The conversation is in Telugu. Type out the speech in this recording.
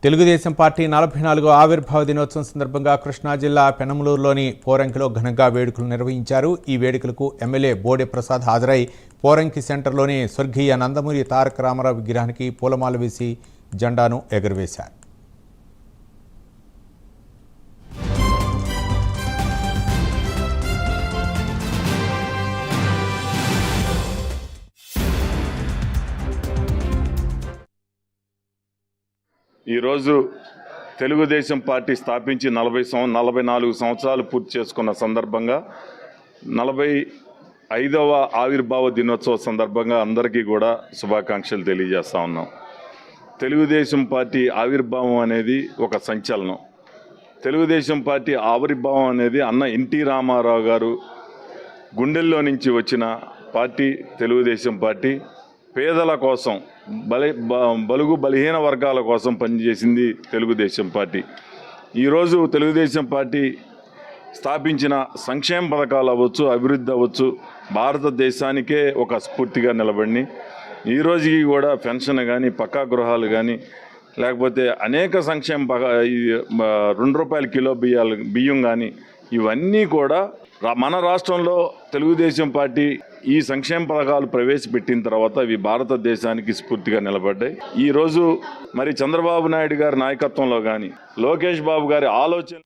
తెలుగుదేశం పార్టీ 44వ ఆవిర్భావ దినోత్సవం సందర్భంగా కృష్ణా జిల్లా పెనమలూరులోని పోరంకిలో ఘనంగా వేడుకలు నిర్వహించారు. ఈ వేడుకలకు ఎమ్మెల్యే బోడే ప్రసాద్ హాజరై పోరంకి సెంటర్లోని స్వర్గీయ నందమూరి తారక రామారావు విగ్రహానికి పూలమాల వేసి జెండాను ఎగురవేశారు. ఈరోజు తెలుగుదేశం పార్టీ స్థాపించి 44 సంవత్సరాలు పూర్తి చేసుకున్న సందర్భంగా 45వ ఆవిర్భావ దినోత్సవ సందర్భంగా అందరికీ కూడా శుభాకాంక్షలు తెలియజేస్తా ఉన్నాం. తెలుగుదేశం పార్టీ ఆవిర్భావం అనేది ఒక సంచలనం. తెలుగుదేశం పార్టీ ఆవిర్భావం అనేది అన్న ఎన్టీ రామారావు గారు గుండెల్లో నుంచి వచ్చిన పార్టీ తెలుగుదేశం పార్టీ. పేదల కోసం బలుగు బలహీన వర్గాల కోసం పనిచేసింది తెలుగుదేశం పార్టీ. ఈరోజు తెలుగుదేశం పార్టీ స్థాపించిన సంక్షేమ పథకాలు అవ్వచ్చు, అభివృద్ధి అవ్వచ్చు, భారతదేశానికే ఒక స్ఫూర్తిగా నిలబడి ఈరోజుకి కూడా పెన్షన్ కానీ, పక్కా గృహాలు కానీ, లేకపోతే అనేక సంక్షేమ ₹2 కిలో బియ్యం కానీ, ఇవన్నీ కూడా మన రాష్ట్రంలో తెలుగుదేశం పార్టీ ఈ సంక్షేమ పథకాలు ప్రవేశపెట్టిన తర్వాత ఇవి భారతదేశానికి స్ఫూర్తిగా నిలబడ్డాయి. ఈరోజు మరి చంద్రబాబు నాయుడు గారి నాయకత్వంలో కానీ, లోకేష్ బాబు గారి ఆలోచన